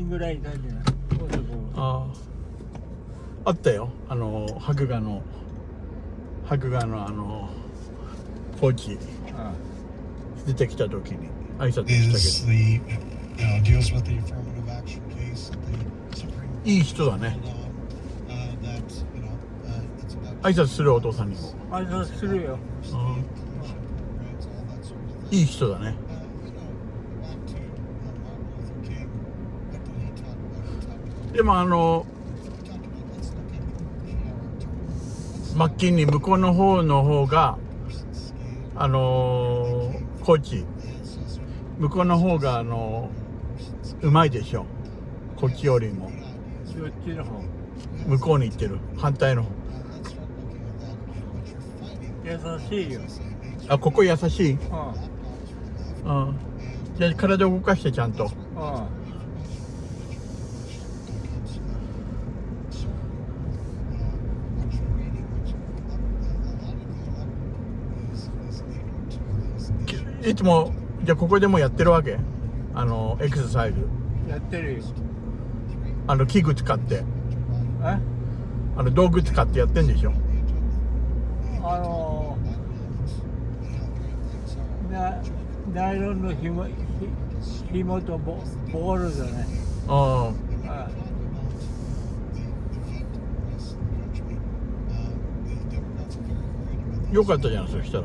ぐらいだじゃない。ああったよ、白牙のコーチ出てきた時に挨拶したけど、いい人だね。挨拶する、お父さんにも。挨拶するよ。いい人だね。でもマッキンに向こうの方がコーチ向こうの方がうまいでしょ、こっちよりも。そっちの方向こうに行ってる反対の方。優しいよ。あ、ここ優しい。じゃあ体動かしてちゃんと。いつもじゃあここでもやってるわけ？エクササイズやってるよ。器具使って、道具使ってやってんでしょ？ナイロンの紐とボールだね。よかったじゃん、そしたら。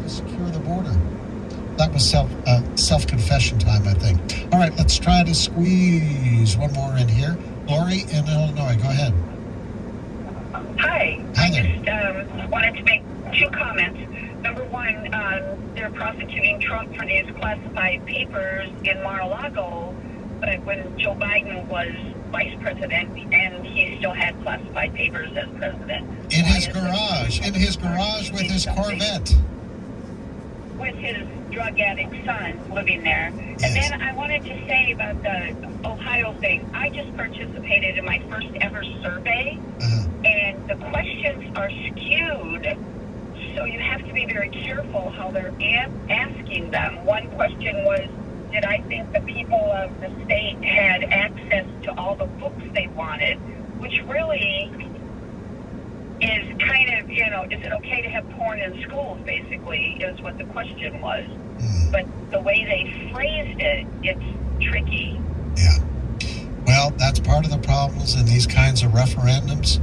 Secure the border. That was self-confession time, I think. All right, let's try to squeeze one more in here. Lori in Illinois, go ahead. Hi. Hi there. I just wanted to make two comments. Number one, they're prosecuting Trump for these classified papers in Mar-a-Lago, but when Joe Biden was vice president and he still had classified papers as president. In his garage with his Corvette. With his drug addict son living there. Yes. And then I wanted to say about the Ohio thing. I just participated in my first ever survey, and the questions are skewed, so you have to be very careful how they're asking them. One question was, did I think the people of the state had access to all the books they wanted, which really is kind of, is it okay to have porn in schools, basically, is what the question was. But the way they phrased it, it's tricky. Yeah. Well, that's part of the problems in these kinds of referendums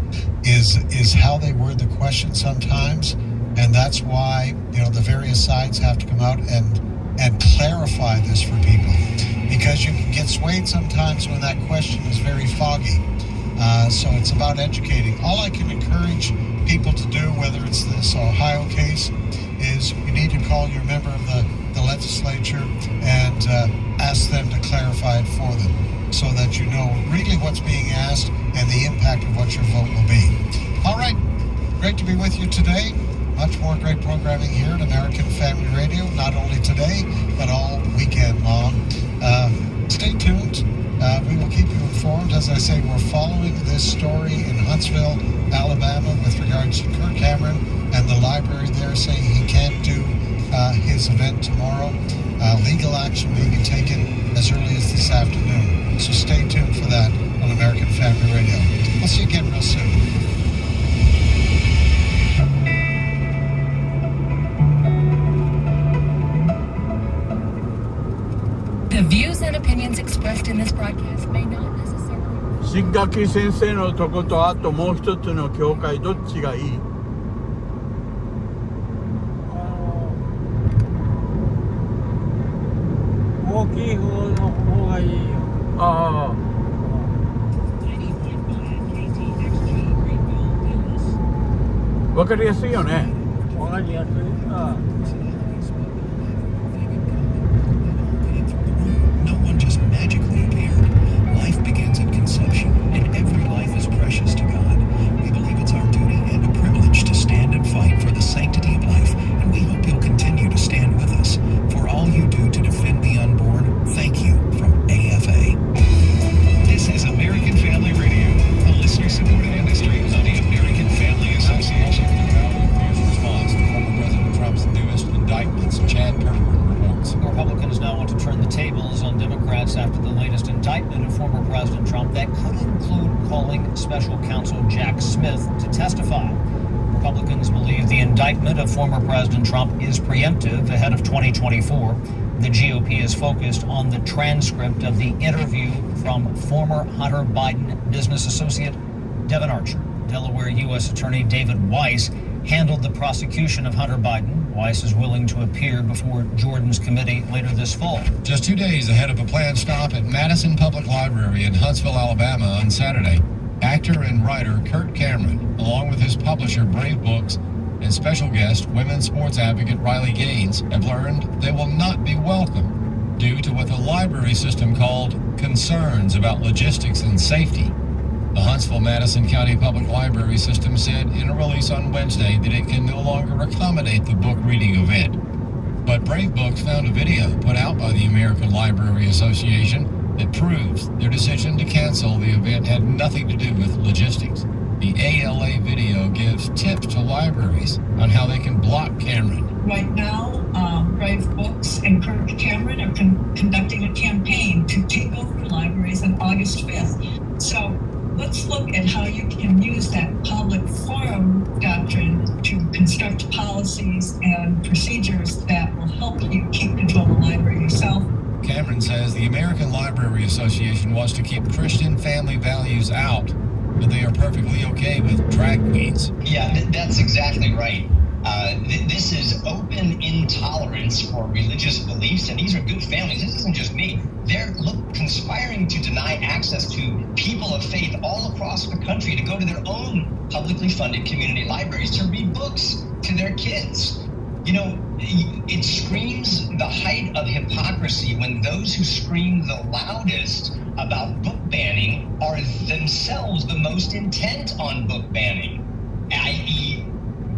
is how they word the question sometimes. And that's why, the various sides have to come out and clarify this for people. Because you can get swayed sometimes when that question is very foggy. So it's about educating. All I can encourage people to do, whether it's this Ohio case, is you need to call your member of the legislature and ask them to clarify it for them so that you know really what's being asked and the impact of what your vote will be. All right. Great to be with you today. Much more great programming here at American Family Radio, not only today, but all weekend long. Stay tuned. We will keep you informed. As I say, we're following this story in Huntsville, Alabama, with regards to Kirk Cameron and the library there saying he can't do his event tomorrow. Legal action may be taken as early as this afternoon. So stay tuned for that on American Family Radio. We'll see you again real soon. The views and opinions expressed And this broadcast may not necessarily. 新垣先生のとことあともう一つの教会どっちがいい？大きい方の方がいいよ。ああ。わかりやすいよね。わかりやすい。ああ。No one just magically appeared. Life begins at conception, and every life is precious to God. We believe it's our duty and a privilege to stand and fight for the sanctity of life, and we hope you'll continue to stand with us. For all you do to defend the unborn, thank you from AFA. This is American Family Radio, a listener-supported industry of the American Family Association. Response to former President Trump's newest indictments. Chad Perkins reports. Republicans now want to turn the tables on Democrats after the latest indictment of former President Trump that could include calling special counsel Jack Smith to testify. Republicans believe the indictment of former President Trump is preemptive ahead of 2024. The GOP is focused on the transcript of the interview from former Hunter Biden business associate Devin Archer. Delaware U.S. Attorney David Weiss handled the prosecution of Hunter Biden. Weiss is willing to appear before Jordan's committee later this fall. Just 2 days ahead of a planned stop at Madison Public Library in Huntsville, Alabama on Saturday, actor and writer Kirk Cameron, along with his publisher Brave Books and special guest women's sports advocate Riley Gaines, have learned they will not be welcome due to what the library system called concerns about logistics and safety. The Huntsville-Madison County Public Library System said in a release on Wednesday that it can no longer accommodate the book reading event. But Brave Books found a video put out by the American Library Association that proves their decision to cancel the event had nothing to do with logistics. The ALA video gives tips to libraries on how they can block Cameron. Right now, Brave Books and Kirk Cameron are conducting a campaign to take over libraries on August 5th. So let's look at how you can use that public forum doctrine to construct policies and procedures that will help you keep control of the library yourself. Cameron says the American Library Association wants to keep Christian family values out, but they are perfectly okay with drag queens. Yeah, that's exactly right. This is open intolerance for religious beliefs, and these are good families. This isn't just me. They're conspiring to deny access to people of faith all across the country to go to their own publicly funded community libraries to read books to their kids. You know, it screams the height of hypocrisy when those who scream the loudest about book banning are themselves the most intent on book banning, i.e.,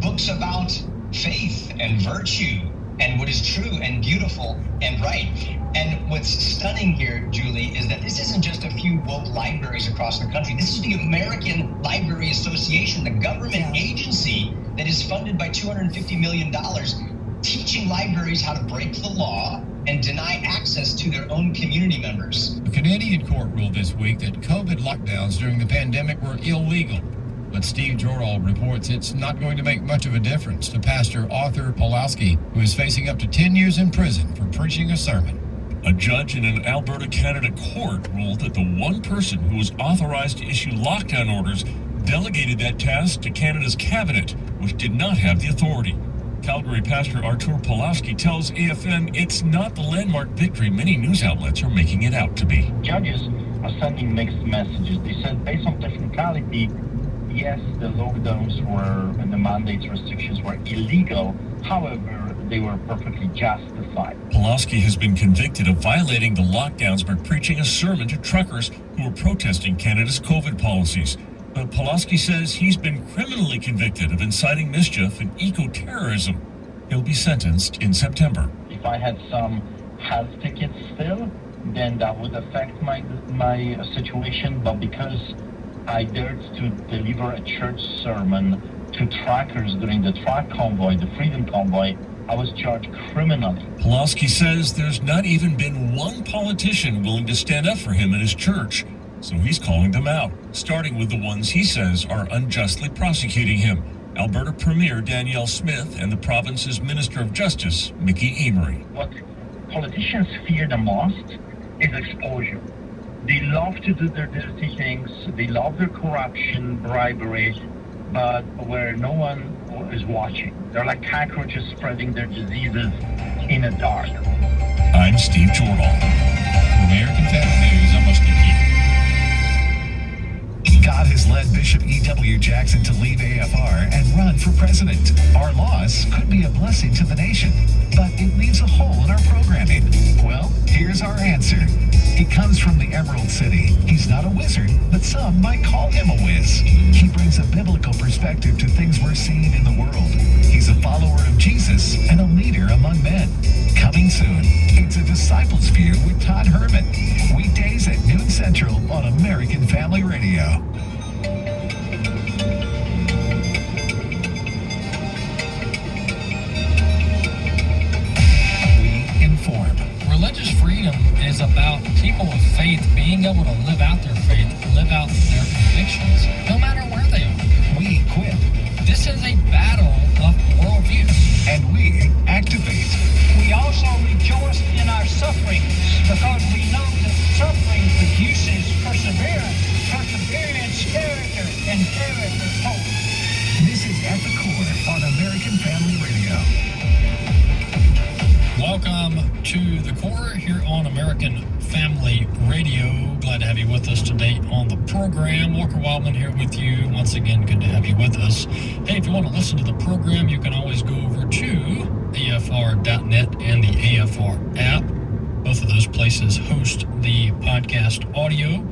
books about faith and virtue and what is true and beautiful and right. And what's stunning here, Julie, is that this isn't just a few woke libraries across the country. This is the American Library Association, the government agency that is funded by $250 million, teaching libraries how to break the law and deny access to their own community members. A Canadian court ruled this week that COVID lockdowns during the pandemic were illegal. But Steve Jordahl reports it's not going to make much of a difference to Pastor Arthur Pawlowski, who is facing up to 10 years in prison for preaching a sermon. A judge in an Alberta, Canada court ruled that the one person who was authorized to issue lockdown orders delegated that task to Canada's cabinet, which did not have the authority. Calgary pastor Artur Pawlowski tells AFM it's not the landmark victory many news outlets are making it out to be. Judges are sending mixed messages. They said based on technicality, yes, the lockdowns were and the mandates restrictions were illegal. However, they were perfectly justified. Pawlowski has been convicted of violating the lockdowns by preaching a sermon to truckers who were protesting Canada's COVID policies. But Pawlowski says he's been criminally convicted of inciting mischief and eco-terrorism. He'll be sentenced in September. If I had some health tickets still, then that would affect my situation. But because I dared to deliver a church sermon to truckers during the truck convoy, the Freedom Convoy, I was charged criminally. Pawlowski says there's not even been one politician willing to stand up for him in his church. So he's calling them out, starting with the ones he says are unjustly prosecuting him. Alberta Premier Danielle Smith and the province's Minister of Justice, Mickey Amory. What politicians fear the most is exposure. They love to do their dirty things. They love their corruption, bribery, but where no one is watching. They're like cockroaches spreading their diseases in the dark. I'm Steve Jordahl. For American Family News, I'm Muskie Keith. God has led Bishop E.W. Jackson to leave AFR and run for president. Our loss could be a blessing to the nation, but it leaves a hole in our programming. Well, here's our answer. He comes from the Emerald City. He's not a wizard, but some might call him a whiz. He brings a biblical perspective to things we're seeing in the world. He's a follower of Jesus and a leader among men. Coming soon, it's a Disciples View with Todd Herman. Weekdays at noon Central on American Family Radio. We inform. Religious freedom is about people of faith being able to live out their faith, live out their convictions, no matter where they are. We equip. This is a battle of worldviews. And we activate. We also rejoice in our sufferings because we know that suffering produces perseverance, perseverance, character, and character, hope. This is At the Core on American Family Radio. Welcome to The Core here on American Family Radio. Glad to have you with us today on the program. Walker Wildman here with you. Once again, good to have you with us. Hey, if you want to listen to the program, you can always go over to afr.net and the AFR app. Both of those places host the podcast audio,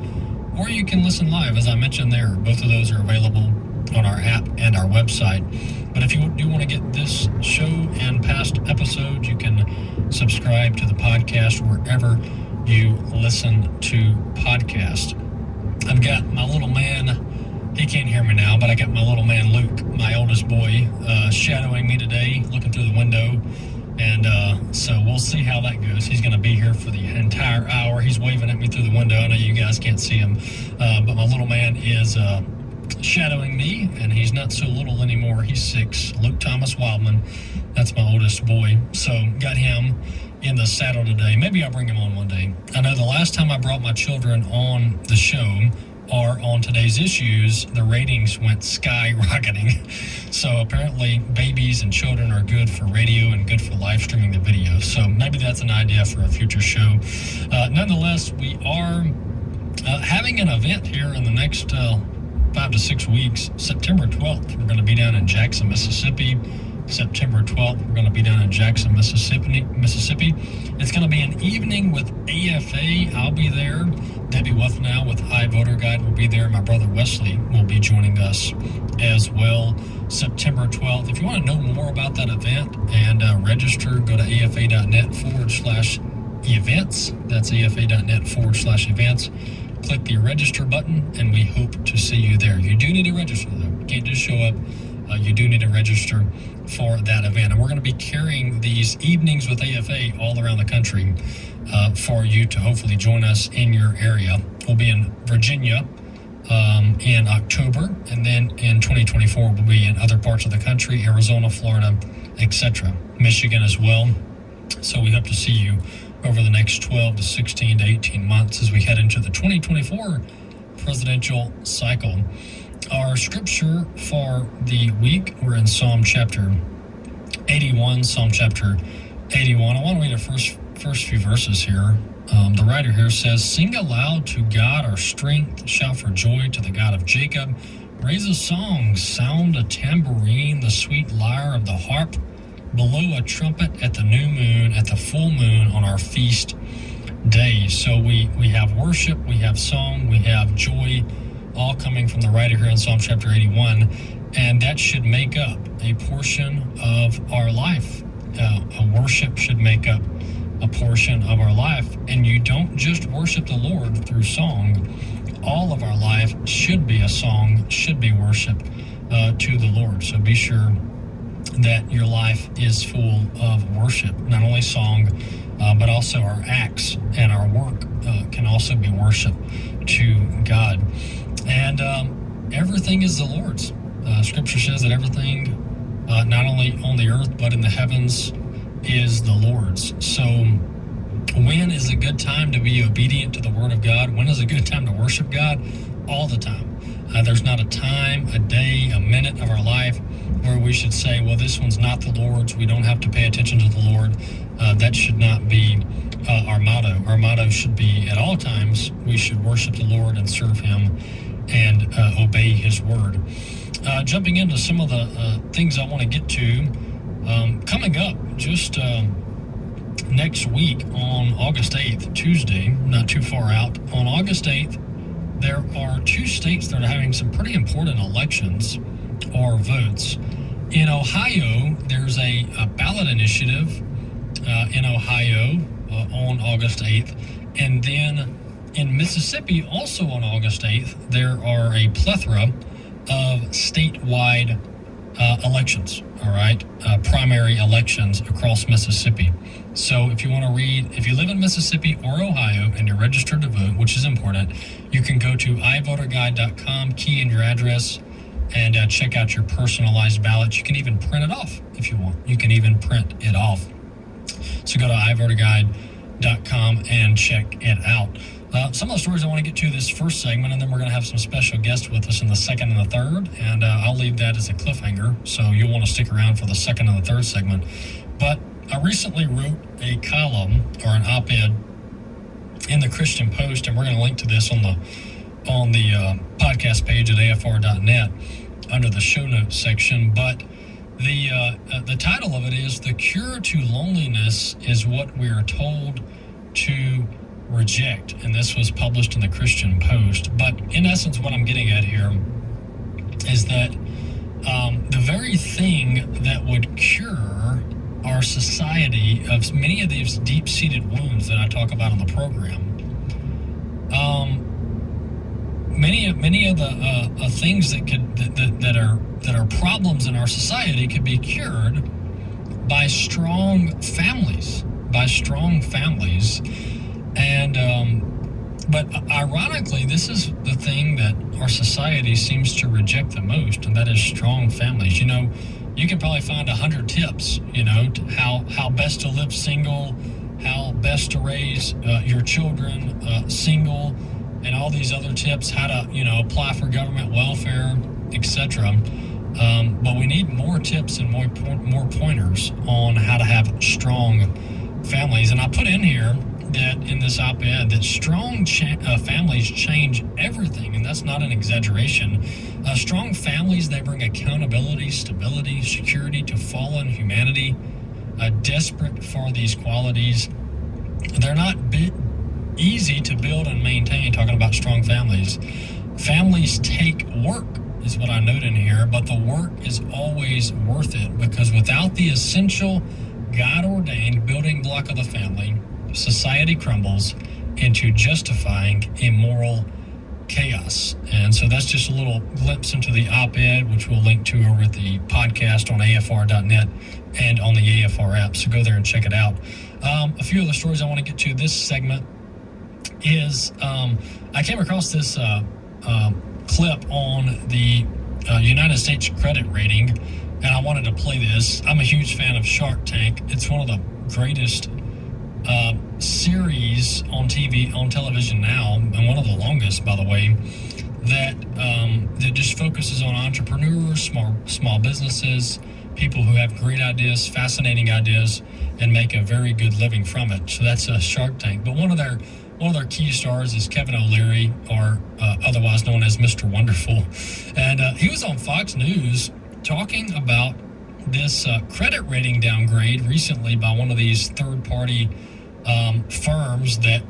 or you can listen live, as I mentioned there. Both of those are available on our app and our website. But if you do want to get this show and past episodes, you can subscribe to the podcast wherever you listen to podcasts. I've got my little man, he can't hear me now, but I got my little man Luke, my oldest boy, shadowing me today, looking through the window. And so we'll see how that goes. He's going to be here for the entire hour. He's waving at me through the window. I know you guys can't see him, but my little man is shadowing me, and he's not so little anymore. He's 6. Luke Thomas Wildman, that's my oldest boy. So got him in the saddle today. Maybe I'll bring him on one day. I know the last time I brought my children on the show, or on today's issues, the ratings went skyrocketing. So apparently babies and children are good for radio and good for live streaming the video. So maybe that's an idea for a future show. Nonetheless, we are having an event here in the next 5 to 6 weeks. September 12th, we're going to be down in Jackson, Mississippi. September 12th, we're going to be down in Jackson, Mississippi. It's going to be an evening with AFA. I'll be there. Debbie Wuthnow with iVoter Guide will be there. My brother Wesley will be joining us as well. September 12th. If you want to know more about that event and register, go to afa.net/events. That's afa.net/events. Click the register button, and we hope to see you there. You do need to register, though. You can't just show up. You do need to register for that event. And we're going to be carrying these evenings with AFA all around the country for you to hopefully join us in your area. We'll be in Virginia in October, and then in 2024 we'll be in other parts of the country, Arizona, Florida, etc., Michigan as well. So we hope to see you over the next 12 to 16 to 18 months as we head into the 2024 presidential cycle. Our scripture for the week, we're in Psalm chapter 81. Psalm chapter 81. I want to read the first few verses here. The writer here says, "Sing aloud to God our strength, shout for joy to the God of Jacob. Raise a song, sound a tambourine, the sweet lyre of the harp. Blow a trumpet at the new moon, at the full moon on our feast days." So we have worship, we have song, we have joy, all coming from the writer here in Psalm chapter 81, and that should make up a portion of our life. A worship should make up a portion of our life, and you don't just worship the Lord through song. All of our life should be a song, should be worship to the Lord. So be sure that your life is full of worship, not only song, but also our acts and our work can also be worship to God. And everything is the Lord's. Scripture says that everything, not only on the earth, but in the heavens, is the Lord's. So When is a good time to be obedient to the Word of God? When is a good time to worship God? All the time. There's not a time, a day, a minute of our life where we should say, well, this one's not the Lord's. We don't have to pay attention to the Lord. That should not be our motto. Our motto should be at all times, we should worship the Lord and serve Him and obey His Word. Jumping into some of the things I want to get to, coming up just next week on August 8th, Tuesday, not too far out, on August 8th, there are 2 states that are having some pretty important elections or votes. In Ohio, there's a ballot initiative in Ohio on August 8th. And then in Mississippi, also on August 8th, there are a plethora of statewide elections, all right, primary elections across Mississippi. So if you want to read, if you live in Mississippi or Ohio and you're registered to vote, which is important, you can go to ivoterguide.com, key in your address, and check out your personalized ballot. You can even print it off if you want. You can even print it off. So go to ivoterguide.com and check it out. Some of the stories I want to get to this first segment, and then we're going to have some special guests with us in the second and the third, and I'll leave that as a cliffhanger, so you'll want to stick around for the second and the third segment. But I recently wrote a column or an op-ed in the Christian Post, and we're going to link to this on the podcast page at afr.net under the show notes section. But the title of it is "The Cure to Loneliness is What We Are Told to Reject," and this was published in the Christian Post. But in essence, what I'm getting at here is that the very thing that would cure our society of many of these deep-seated wounds that I talk about on the program, many of the things that are problems in our society could be cured by strong families, and but ironically, this is the thing that our society seems to reject the most, and that is strong families. You know, you can probably find 100 tips, you know, to how best to live single, how best to raise your children single, and all these other tips, how to, you know, apply for government welfare, etc. But we need more tips and more pointers on how to have strong families. And I put in here that in this op-ed that strong families change everything, and that's not an exaggeration. Strong families, they bring accountability, stability, security to fallen humanity. Desperate for these qualities. They're not easy to build and maintain, talking about strong families. Families take work, is what I note in here, but the work is always worth it, because without the essential God-ordained building block of the family, society crumbles into justifying immoral chaos. And so that's just a little glimpse into the op-ed, which we'll link to over at the podcast on afr.net and on the AFR app. So go there and check it out. A few of the stories I want to get to this segment is I came across this clip on the United States credit rating, and I wanted to play this. I'm a huge fan of Shark Tank. It's one of the greatest series on television now, and one of the longest, by the way, that just focuses on entrepreneurs, small businesses, people who have great ideas, fascinating ideas, and make a very good living from it. So that's a Shark Tank. But one of their key stars is Kevin O'Leary, or otherwise known as Mr. Wonderful, and he was on Fox News talking about this credit rating downgrade recently by one of these third-party firms that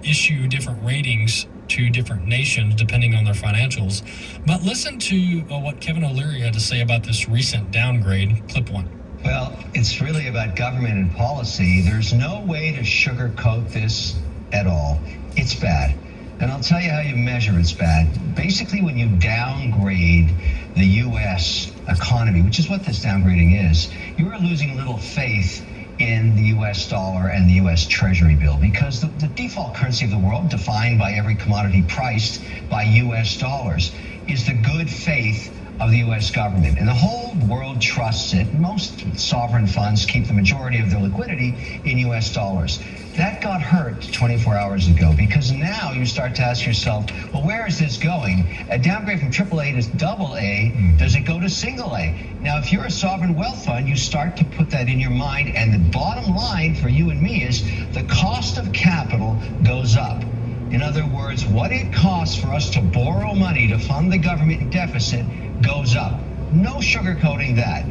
issue different ratings to different nations depending on their financials. But listen to what Kevin O'Leary had to say about this recent downgrade. Clip 1. Well, it's really about government and policy. There's no way to sugarcoat this at all. It's bad. And I'll tell you how you measure it's bad. Basically, when you downgrade the U.S. economy, which is what this downgrading is, you are losing a little faith in the U.S. dollar and the U.S. Treasury bill, because the default currency of the world, defined by every commodity priced by U.S. dollars, is the good faith of the U.S. government. And the whole world trusts it. Most sovereign funds keep the majority of their liquidity in U.S. dollars. That got hurt 24 hours ago because now you start to ask yourself, well, where is this going? A downgrade from AAA to AA, does it go to single A? Now, if you're a sovereign wealth fund, you start to put that in your mind, and the bottom line for you and me is the cost of capital goes up. In other words, what it costs for us to borrow money to fund the government deficit goes up. No sugarcoating that.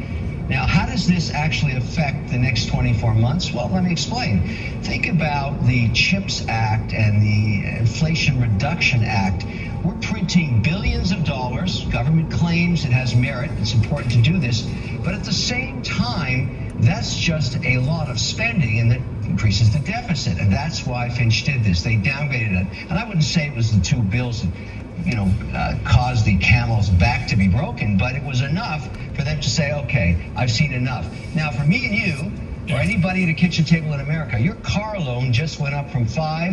Now, how does this actually affect the next 24 months? Well, let me explain. Think about the CHIPS Act and the Inflation Reduction Act. We're printing billions of dollars. Government claims it has merit. It's important to do this. But at the same time, that's just a lot of spending, and that increases the deficit. And that's why Finch did this. They downgraded it. And I wouldn't say it was the two bills that caused the camel's back to be broken, but it was enough for them to say, okay, I've seen enough. Now, for me and you, or anybody at a kitchen table in America, your car loan just went up from 5